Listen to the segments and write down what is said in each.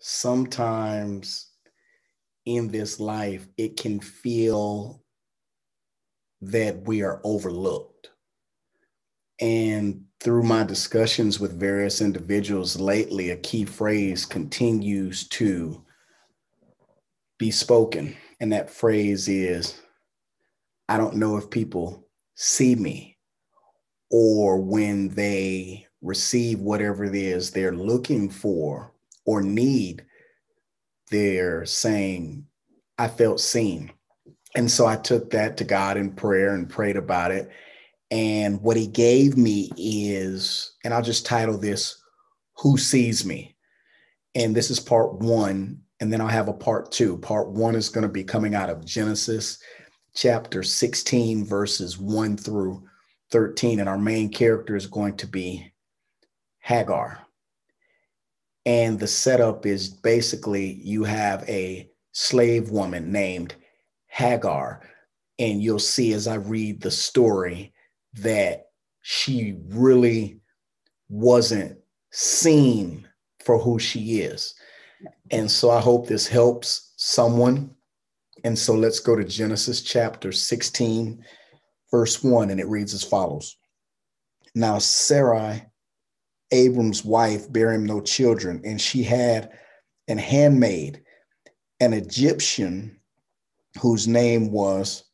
sometimes in this life, it can feel that we are overlooked. And through my discussions with various individuals lately, a key phrase continues to be spoken. And that phrase is, I don't know if people see me, or when they receive whatever it is they're looking for or need, they're saying, I felt seen. And so I took that to God in prayer and prayed about it. And what he gave me is, and I'll just title this, Who Sees Me? And this is part one. And then I'll have a part two. Part one is going to be coming out of Genesis chapter 16, verses 1 through 13. And our main character is going to be Hagar. And the setup is basically you have a slave woman named Hagar. And you'll see as I read the story that she really wasn't seen for who she is. And so I hope this helps someone. And so let's go to Genesis chapter 16, verse 1, and it reads as follows. Now Sarai, Abram's wife, bare him no children, and she had an handmaid, an Egyptian, whose name was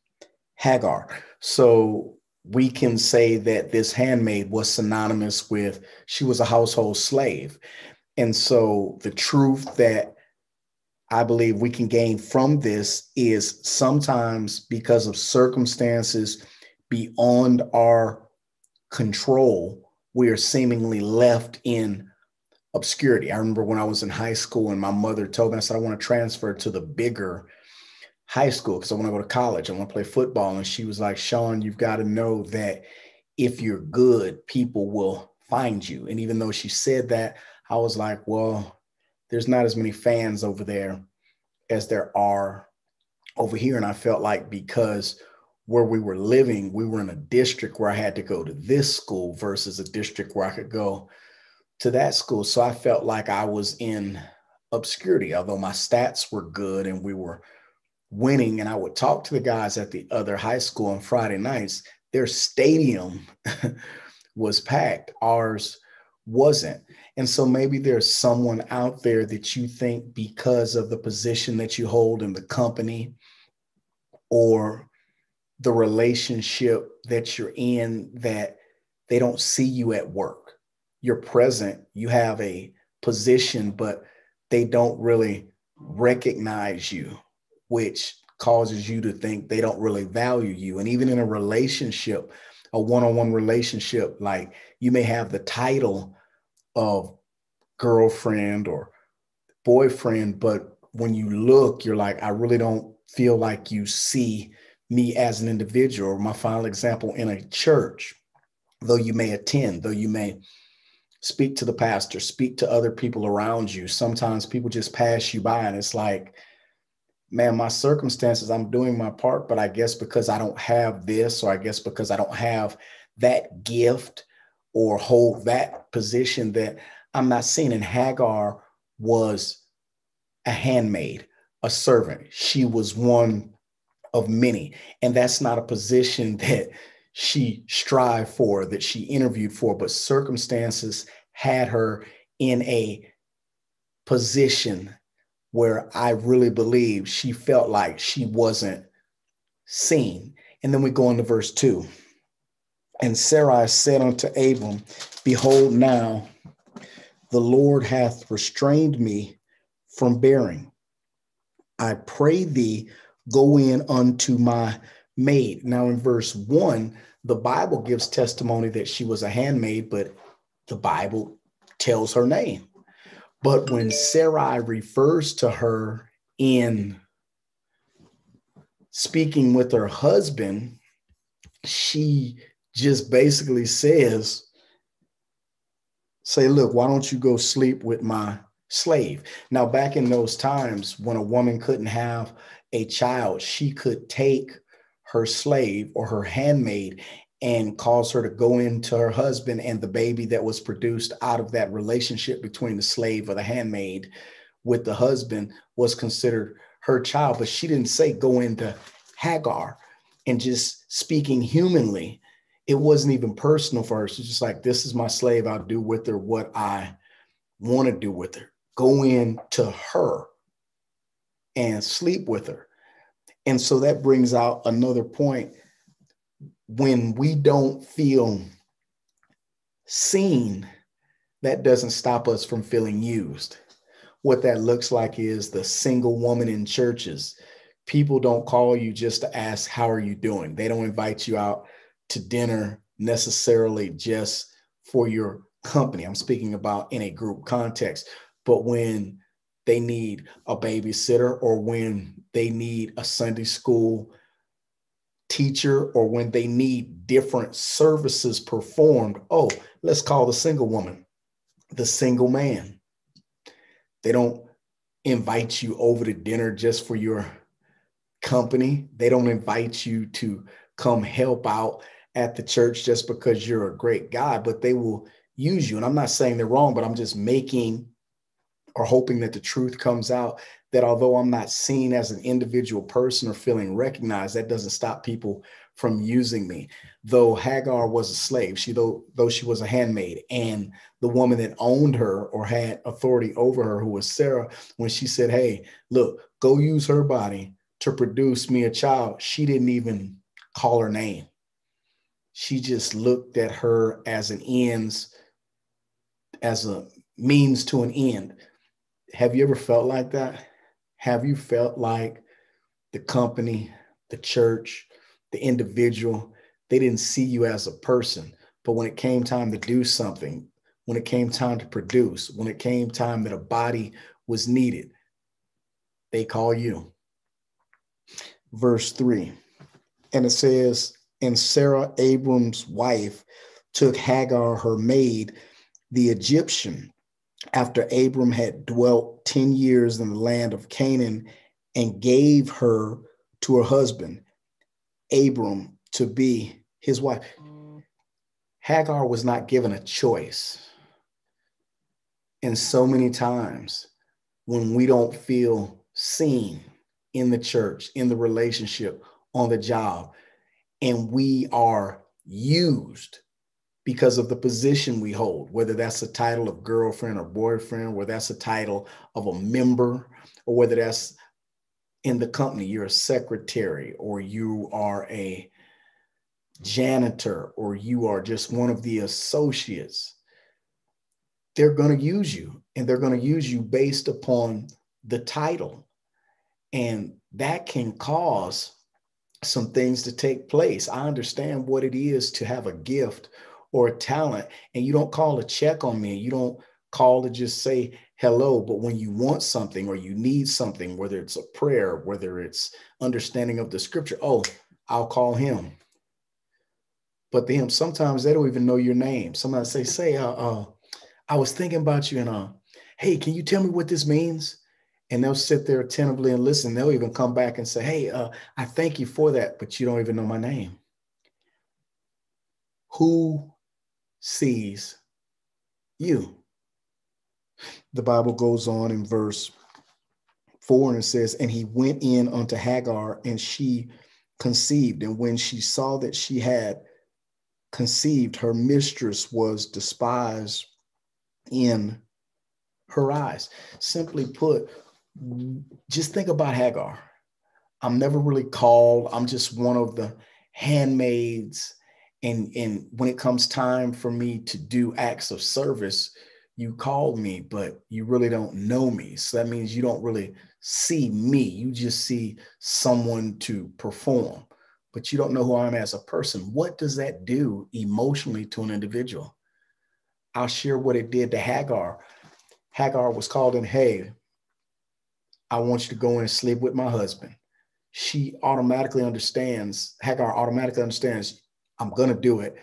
Hagar. So we can say that this handmaid was synonymous with, she was a household slave. And so the truth that I believe we can gain from this is sometimes because of circumstances beyond our control, we are seemingly left in obscurity. I remember when I was in high school and my mother told me, I said, I want to transfer to the bigger high school because I want to go to college. I want to play football. And she was like, Sean, you've got to know that if you're good, people will find you. And even though she said that, I was like, well, there's not as many fans over there as there are over here. And I felt like because where we were living, we were in a district where I had to go to this school versus a district where I could go to that school. So I felt like I was in obscurity, although my stats were good and we were winning. And I would talk to the guys at the other high school on Friday nights. Their stadium was packed. Ours wasn't. And so maybe there's someone out there that you think because of the position that you hold in the company or the relationship that you're in, that they don't see you at work. You're present, you have a position, but they don't really recognize you, which causes you to think they don't really value you. And even in a relationship, a one-on-one relationship, like you may have the title of girlfriend or boyfriend, but when you look, you're like, I really don't feel like you see me as an individual. My final example, in a church, though you may attend, though you may speak to the pastor, speak to other people around you, sometimes people just pass you by and it's like, man, my circumstances, I'm doing my part, but I guess because I don't have this, or I guess because I don't have that gift or hold that position, that I'm not seen. And Hagar was a handmaid, a servant. She was one of many. And that's not a position that she strived for, that she interviewed for, but circumstances had her in a position where I really believe she felt like she wasn't seen. And then we go into verse 2. And Sarai said unto Abram, behold, now the Lord hath restrained me from bearing. I pray thee, go in unto my maid. Now in verse 1, the Bible gives testimony that she was a handmaid, but the Bible tells her name. But when Sarai refers to her in speaking with her husband, she just basically says, say, look, why don't you go sleep with my slave? Now, back in those times when a woman couldn't have a child, she could take her slave or her handmaid and cause her to go into her husband, and the baby that was produced out of that relationship between the slave or the handmaid with the husband was considered her child, but she didn't say go into Hagar. And just speaking humanly, it wasn't even personal for her. She's just like, this is my slave. I'll do with her what I want to do with her. Go in to her and sleep with her. And so that brings out another point. When we don't feel seen, that doesn't stop us from feeling used. What that looks like is the single woman in churches. People don't call you just to ask, how are you doing? They don't invite you out to dinner necessarily just for your company. I'm speaking about in a group context. But when they need a babysitter, or when they need a Sunday school teacher, or when they need different services performed, oh, let's call the single woman, the single man. They don't invite you over to dinner just for your company. They don't invite you to come help out at the church just because you're a great guy, but they will use you. And I'm not saying they're wrong, but I'm just making or hoping that the truth comes out, that although I'm not seen as an individual person or feeling recognized, that doesn't stop people from using me. Though Hagar was a slave, though she was a handmaid, and the woman that owned her or had authority over her, who was Sarah, when she said, hey, look, go use her body to produce me a child, she didn't even call her name. She just looked at her as a means to an end. Have you ever felt like that? Have you felt like the company, the church, the individual, they didn't see you as a person, but when it came time to do something, when it came time to produce, when it came time that a body was needed, they call you? Verse 3, and it says, and Sarah, Abram's wife, took Hagar, her maid, the Egyptian, after Abram had dwelt 10 years in the land of Canaan, and gave her to her husband, Abram, to be his wife. Hagar was not given a choice. And so many times when we don't feel seen in the church, in the relationship, on the job, and we are used because of the position we hold, whether that's a title of girlfriend or boyfriend, whether that's a title of a member, or whether that's in the company, you're a secretary, or you are a janitor, or you are just one of the associates. They're going to use you, and they're going to use you based upon the title. And that can cause some things to take place. I understand what it is to have a gift or a talent, and you don't call a check on me. You don't call to just say hello. But when you want something or you need something, whether it's a prayer, whether it's understanding of the scripture, oh, I'll call him. But them, sometimes they don't even know your name. Somebody say, I was thinking about you, and hey, can you tell me what this means? And they'll sit there attentively and listen. They'll even come back and say, hey, I thank you for that, but you don't even know my name. Who sees you? The Bible goes on in verse 4, and it says, and he went in unto Hagar, and she conceived. And when she saw that she had conceived, her mistress was despised in her eyes. Simply put, just think about Hagar. I'm never really called. I'm just one of the handmaids. And when it comes time for me to do acts of service, you call me, but you really don't know me. So that means you don't really see me. You just see someone to perform, but you don't know who I am as a person. What does that do emotionally to an individual? I'll share what it did to Hagar. Hagar was called in, hey, I want you to go in and sleep with my husband. She automatically understands, Hagar automatically understands, I'm going to do it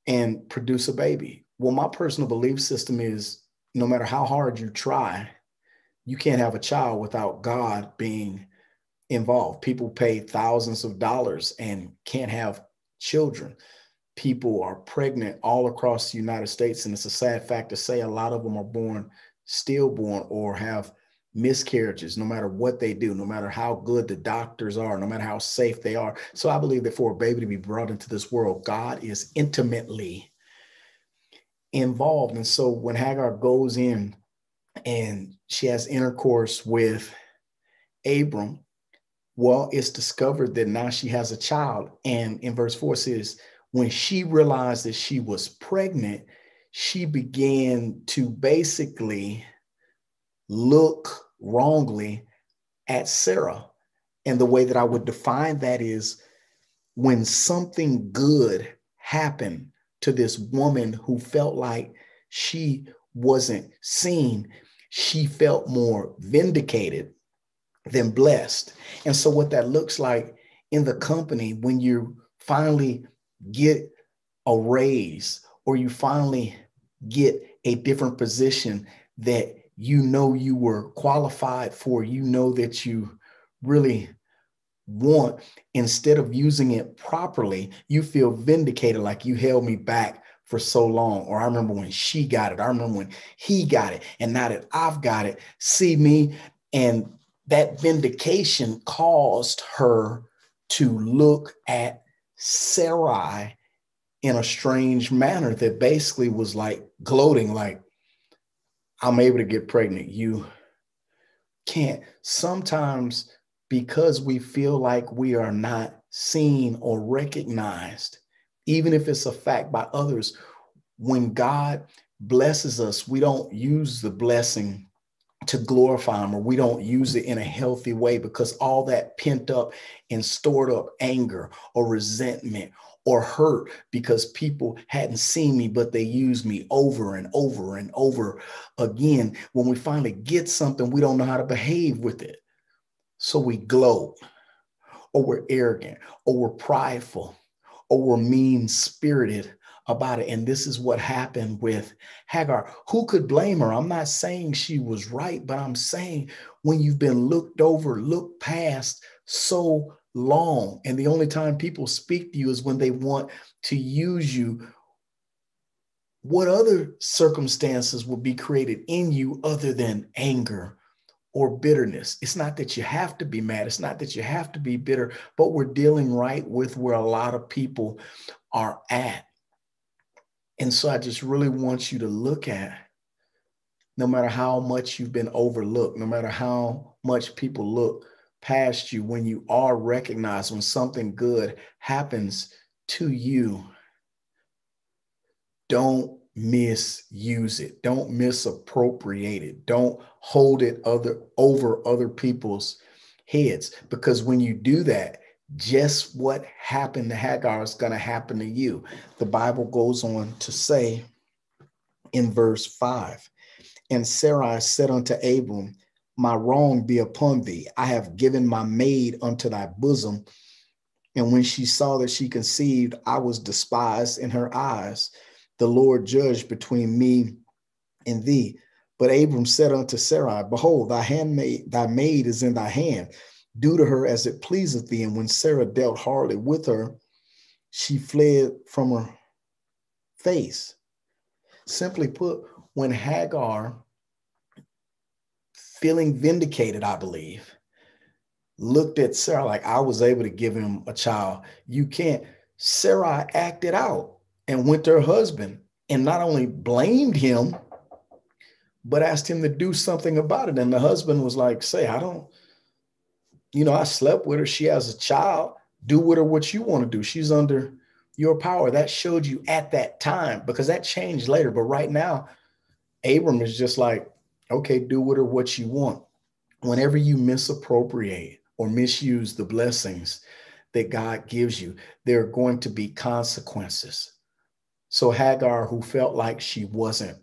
and produce a baby. Well, my personal belief system is no matter how hard you try, you can't have a child without God being involved. People pay thousands of dollars and can't have children. People are pregnant all across the United States. And it's a sad fact to say a lot of them are born stillborn or have miscarriages, no matter what they do, no matter how good the doctors are, no matter how safe they are. So I believe that for a baby to be brought into this world, God is intimately involved. And so when Hagar goes in and she has intercourse with Abram, well, it's discovered that now she has a child. And in verse 4 says, when she realized that she was pregnant, she began to basically look wrongly at Sarah. And the way that I would define that is when something good happened to this woman who felt like she wasn't seen, she felt more vindicated than blessed. And so what that looks like in the company when you finally get a raise or you finally get a different position that you know you were qualified for, you know that you really want, instead of using it properly, you feel vindicated, like you held me back for so long. Or I remember when she got it. I remember when he got it. And now that I've got it, see me. And that vindication caused her to look at Sarai in a strange manner that basically was like gloating, like, I'm able to get pregnant. You can't. Sometimes because we feel like we are not seen or recognized, even if it's a fact by others, when God blesses us, we don't use the blessing to glorify him, or we don't use it in a healthy way, because all that pent up and stored up anger or resentment or hurt because people hadn't seen me, but they used me over and over and over again. When we finally get something, we don't know how to behave with it. So we gloat, or we're arrogant, or we're prideful, or we're mean spirited about it. And this is what happened with Hagar. Who could blame her? I'm not saying she was right, but I'm saying when you've been looked over, looked past so long, and the only time people speak to you is when they want to use you, what other circumstances will be created in you other than anger or bitterness? It's not that you have to be mad. It's not that you have to be bitter, but we're dealing right with where a lot of people are at. And so I just really want you to look at, no matter how much you've been overlooked, no matter how much people look past you, when you are recognized, when something good happens to you, don't misuse it. Don't misappropriate it. Don't hold it over other people's heads, because when you do that, just what happened to Hagar is going to happen to you. The Bible goes on to say in verse 5, and Sarai said unto Abram, my wrong be upon thee. I have given my maid unto thy bosom. And when she saw that she conceived, I was despised in her eyes. The Lord judged between me and thee. But Abram said unto Sarai, behold, thy maid is in thy hand. Do to her as it pleaseth thee. And when Sarah dealt hardly with her, she fled from her face. Simply put, when Hagar, feeling vindicated, I believe, looked at Sarah like, I was able to give him a child, you can't. Sarah acted out and went to her husband and not only blamed him, but asked him to do something about it. And the husband was like, say, I slept with her. She has a child. Do with her what you want to do. She's under your power. That showed you at that time, because that changed later. But right now, Abram is just like, okay, do with her what you want. Whenever you misappropriate or misuse the blessings that God gives you, there are going to be consequences. So Hagar, who felt like she wasn't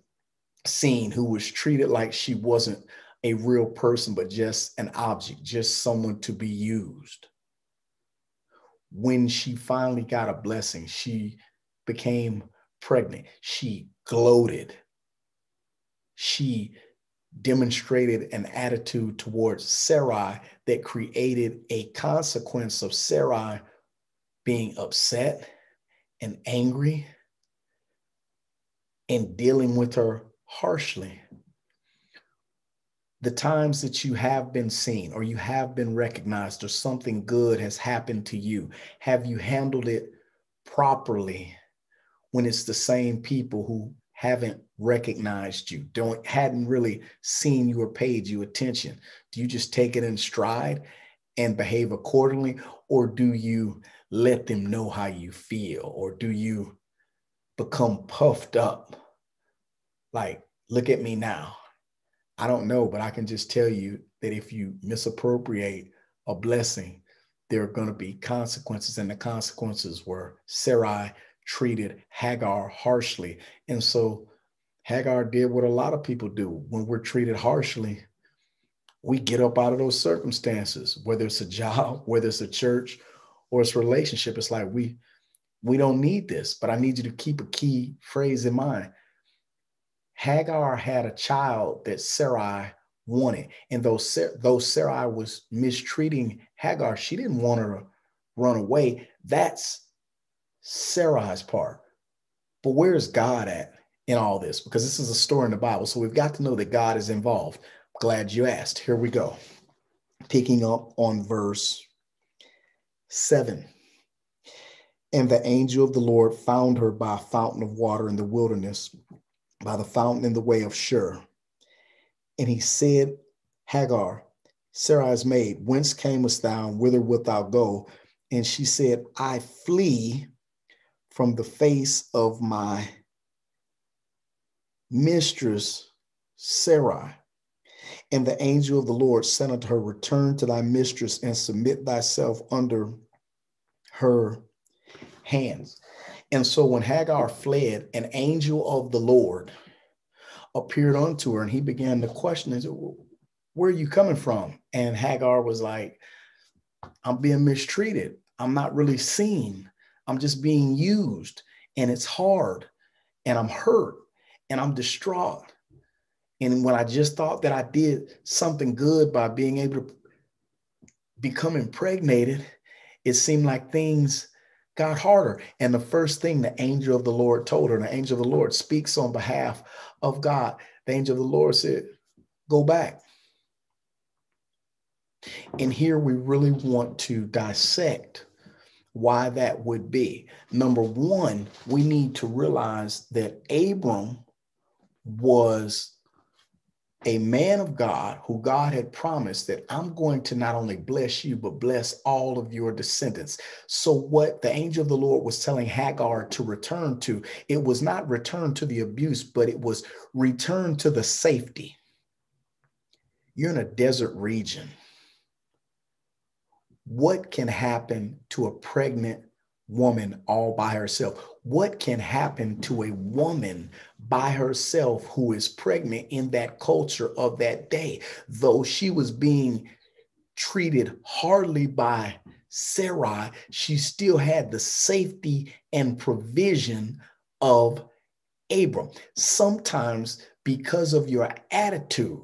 seen, who was treated like she wasn't a real person, but just an object, just someone to be used, when she finally got a blessing, she became pregnant. She gloated. She demonstrated an attitude towards Sarai that created a consequence of Sarai being upset and angry and dealing with her harshly. the times that you have been seen or you have been recognized or something good has happened to you, have you handled it properly when it's the same people who haven't recognized you, hadn't really seen you or paid you attention? Do you just take it in stride and behave accordingly? Or do you let them know how you feel? Or do you become puffed up? Like, look at me now. I don't know, but I can just tell you that if you misappropriate a blessing, there are going to be consequences. And the consequences were Sarai treated Hagar harshly. And so Hagar did what a lot of people do. When we're treated harshly, we get up out of those circumstances, whether it's a job, whether it's a church, or it's a relationship. It's like, we don't need this, but I need you to keep a key phrase in mind. Hagar had a child that Sarai wanted. And though Sarai was mistreating Hagar, she didn't want her to run away. That's Sarai's part. But where is God at in all this? Because this is a story in the Bible. So we've got to know that God is involved. Glad you asked. Here we go. Picking up on verse 7. And the angel of the Lord found her by a fountain of water in the wilderness, by the fountain in the way of Shur. And he said, Hagar, Sarai's maid, whence camest thou, and whither wilt thou go? And she said, I flee from the face of my mistress Sarai. And the angel of the Lord said unto her, return to thy mistress and submit thyself under her hands. And so when Hagar fled, an angel of the Lord appeared unto her, and he began to question her, where are you coming from? And Hagar was like, I'm being mistreated. I'm not really seen. I'm just being used, and it's hard, and I'm hurt, and I'm distraught. And when I just thought that I did something good by being able to become impregnated, it seemed like things got harder. And the first thing the angel of the Lord told her, and the angel of the Lord speaks on behalf of God, the angel of the Lord said, go back. And here we really want to dissect why that would be. Number one, we need to realize that Abram was a man of God who God had promised that I'm going to not only bless you, but bless all of your descendants. So what the angel of the Lord was telling Hagar to return to, it was not return to the abuse, but it was return to the safety. You're in a desert region. What can happen to a pregnant woman all by herself? What can happen to a woman by herself who is pregnant in that culture of that day? Though she was being treated hardly by Sarai, she still had the safety and provision of Abram. Sometimes because of your attitude,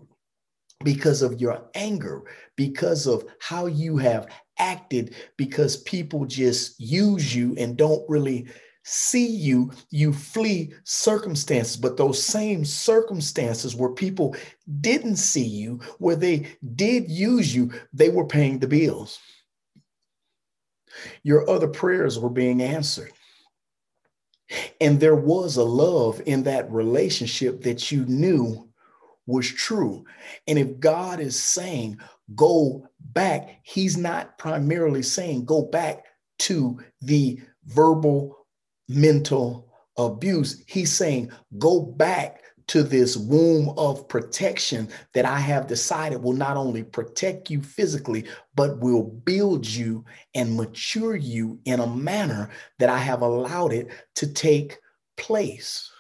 because of your anger, because of how you have acted, because people just use you and don't really see you, you flee circumstances. But those same circumstances where people didn't see you, where they did use you, they were paying the bills. Your other prayers were being answered. And there was a love in that relationship that you knew was true. And if God is saying, go back, he's not primarily saying go back to the verbal mental abuse. He's saying go back to this womb of protection that I have decided will not only protect you physically, but will build you and mature you in a manner that I have allowed it to take place.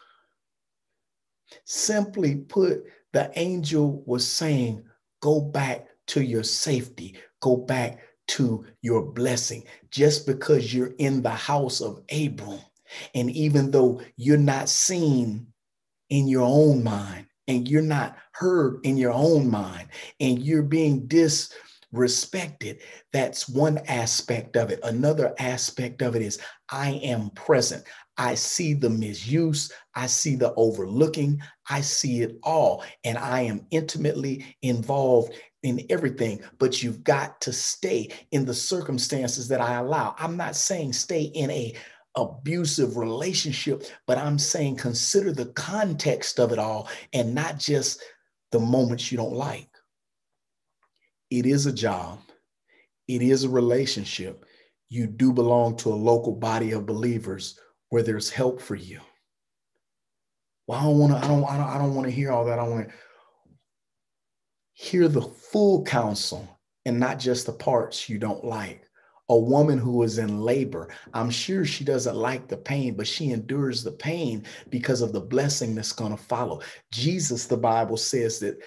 Simply put, the angel was saying, go back to your safety, go back to your blessing. Just because you're in the house of Abram, and even though you're not seen in your own mind, and you're not heard in your own mind, and you're being disrespected, that's one aspect of it. Another aspect of it is I am present. I see the misuse. I see the overlooking. I see it all. And I am intimately involved in everything. But you've got to stay in the circumstances that I allow. I'm not saying stay in a abusive relationship, but I'm saying consider the context of it all and not just the moments you don't like. It is a job. It is a relationship. You do belong to a local body of believers where there's help for you. Well, I don't want to hear all that. I want to hear the full counsel and not just the parts you don't like. A woman who is in labor, I'm sure she doesn't like the pain, but she endures the pain because of the blessing that's going to follow. Jesus, the Bible says that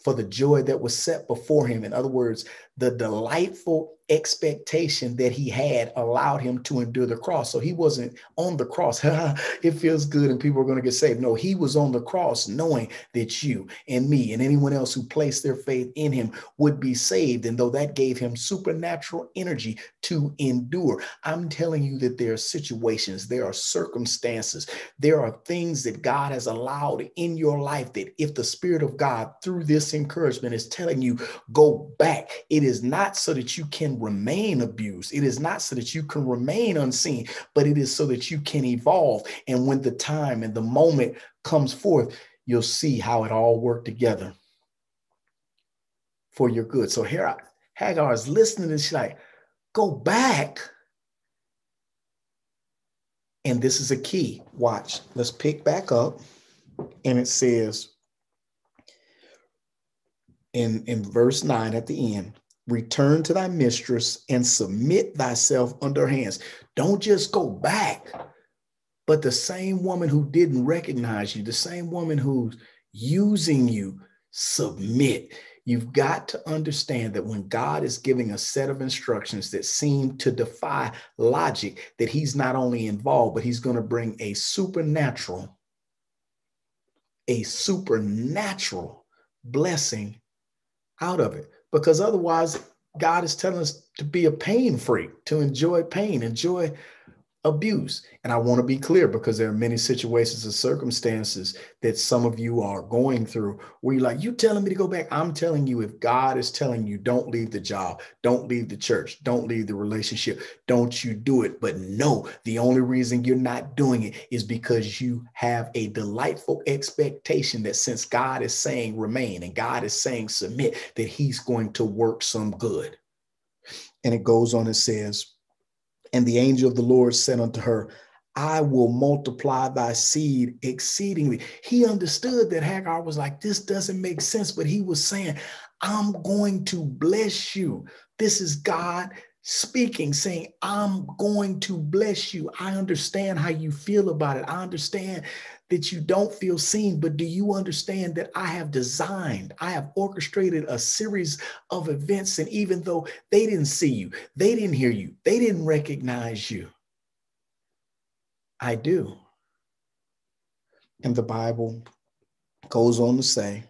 for the joy that was set before him, in other words, the delightful expectation that he had allowed him to endure the cross. So he wasn't on the cross. It feels good and people are going to get saved. No, he was on the cross knowing that you and me and anyone else who placed their faith in him would be saved. And though that gave him supernatural energy to endure, I'm telling you that there are situations, there are circumstances, there are things that God has allowed in your life that if the Spirit of God through this encouragement is telling you, go back, it is not so that you can remain abused. It is not so that you can remain unseen, but it is so that you can evolve. And when the time and the moment comes forth, you'll see how it all worked together for your good. So here Hagar is listening and she's like, go back. And this is a key. Watch. Let's pick back up. And it says in verse 9 at the end, return to thy mistress and submit thyself under her hands. Don't just go back, but the same woman who didn't recognize you, the same woman who's using you, submit. You've got to understand that when God is giving a set of instructions that seem to defy logic, that he's not only involved, but he's going to bring a supernatural blessing out of it. Because otherwise, God is telling us to be a pain freak, to enjoy pain, enjoy abuse. And I want to be clear because there are many situations and circumstances that some of you are going through where you're like, you telling me to go back? I'm telling you, if God is telling you, don't leave the job, don't leave the church, don't leave the relationship, don't you do it. But no, the only reason you're not doing it is because you have a delightful expectation that since God is saying remain and God is saying submit, that he's going to work some good. And it goes on and says, and the angel of the Lord said unto her, I will multiply thy seed exceedingly. He understood that Hagar was like, this doesn't make sense, but he was saying, I'm going to bless you. This is God speaking, saying, I'm going to bless you. I understand how you feel about it. I understand that you don't feel seen, but do you understand that I have orchestrated a series of events, and even though they didn't see you, they didn't hear you, they didn't recognize you, I do. And the Bible goes on to say,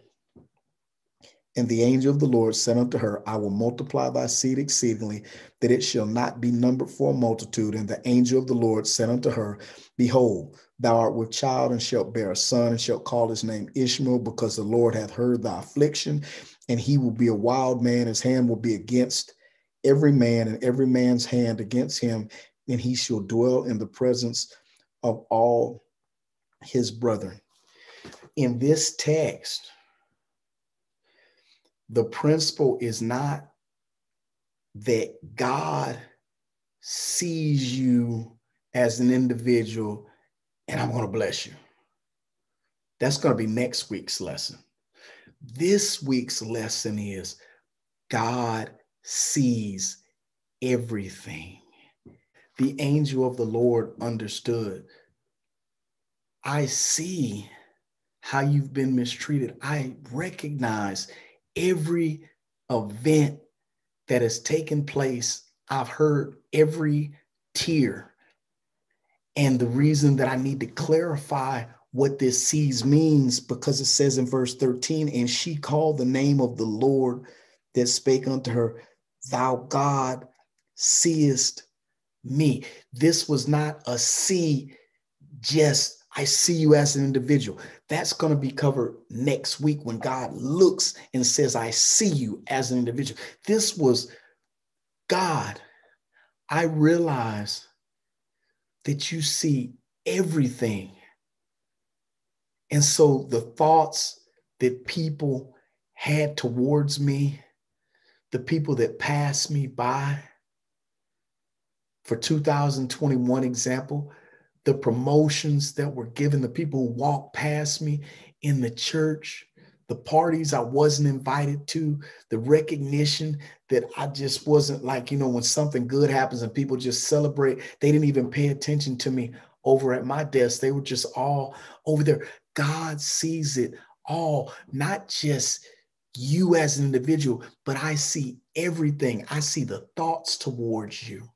and the angel of the Lord said unto her, I will multiply thy seed exceedingly, that it shall not be numbered for a multitude. And the angel of the Lord said unto her, behold, thou art with child and shalt bear a son, and shalt call his name Ishmael, because the Lord hath heard thy affliction, and he will be a wild man. His hand will be against every man, and every man's hand against him, and he shall dwell in the presence of all his brethren. In this text, the principle is not that God sees you as an individual and I'm going to bless you. That's going to be next week's lesson. This week's lesson is God sees everything. The angel of the Lord understood. I see how you've been mistreated. I recognize every event that has taken place. I've heard every tear. And the reason that I need to clarify what this sees means, because it says in verse 13, and she called the name of the Lord that spake unto her, thou God seest me. This was not a see just, I see you as an individual. That's going to be covered next week when God looks and says, I see you as an individual. This was God. I realize that you see everything. And so the thoughts that people had towards me, the people that passed me by, for 2021 example, the promotions that were given, the people who walked past me in the church, the parties I wasn't invited to, the recognition that I just wasn't like, when something good happens and people just celebrate, they didn't even pay attention to me over at my desk. They were just all over there. God sees it all, not just you as an individual, but I see everything. I see the thoughts towards you.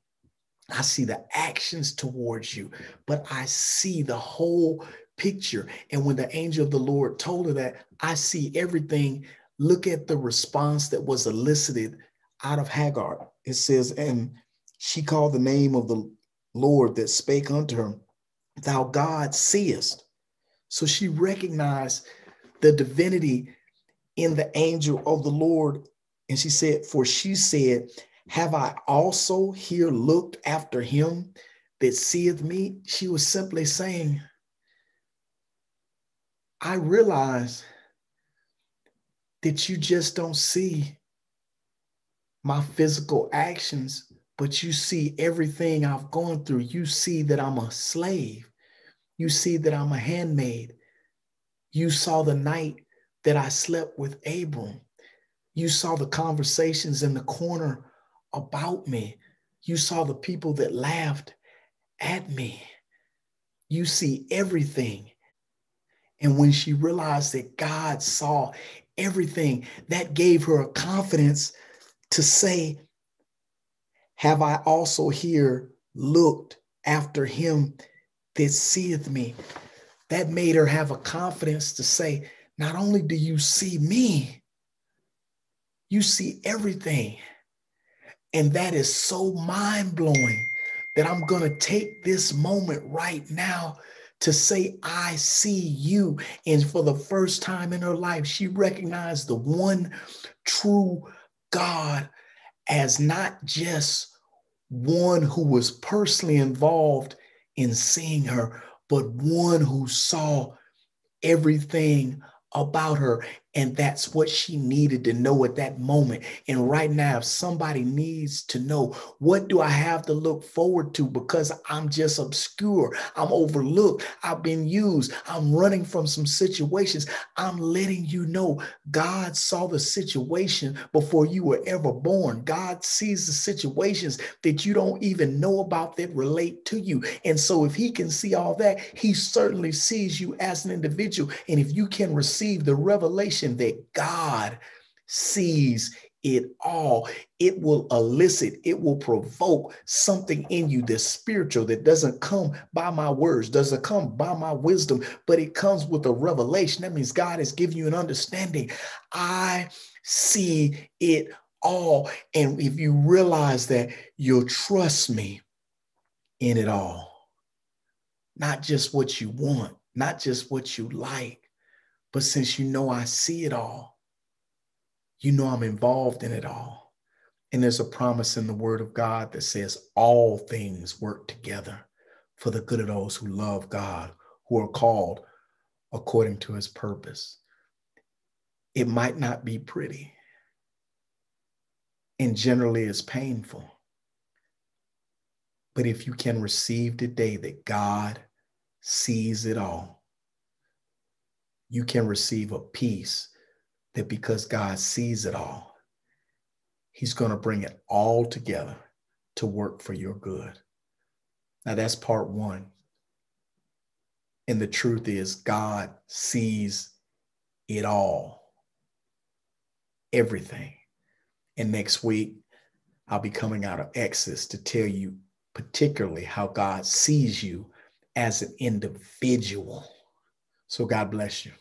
I see the actions towards you, but I see the whole picture. And when the angel of the Lord told her that, I see everything. Look at the response that was elicited out of Hagar. It says, and she called the name of the Lord that spake unto her, thou God seest. So she recognized the divinity in the angel of the Lord. And she said, for she said, have I also here looked after him that seeth me? She was simply saying, I realize that you just don't see my physical actions, but you see everything I've gone through. You see that I'm a slave. You see that I'm a handmaid. You saw the night that I slept with Abram. You saw the conversations in the corner about me. You saw the people that laughed at me. You see everything. And when she realized that God saw everything, that gave her a confidence to say, have I also here looked after him that seeth me? That made her have a confidence to say, not only do you see me, you see everything. And that is so mind-blowing that I'm going to take this moment right now to say, I see you. And for the first time in her life, she recognized the one true God as not just one who was personally involved in seeing her, but one who saw everything about her. And that's what she needed to know at that moment. And right now, if somebody needs to know, what do I have to look forward to? Because I'm just obscure. I'm overlooked. I've been used. I'm running from some situations. I'm letting you know God saw the situation before you were ever born. God sees the situations that you don't even know about that relate to you. And so if he can see all that, he certainly sees you as an individual. And if you can receive the revelation that God sees it all, it will elicit, it will provoke something in you that's spiritual, that doesn't come by my words, doesn't come by my wisdom, but it comes with a revelation. That means God has given you an understanding. I see it all. And if you realize that, you'll trust me in it all. Not just what you want, not just what you like, but since you know I see it all, you know I'm involved in it all. And there's a promise in the word of God that says all things work together for the good of those who love God, who are called according to his purpose. It might not be pretty, and generally it's painful. But if you can receive today that God sees it all, you can receive a peace that because God sees it all, he's going to bring it all together to work for your good. Now that's part one. And the truth is God sees it all, everything. And next week, I'll be coming out of Exodus to tell you particularly how God sees you as an individual. So God bless you.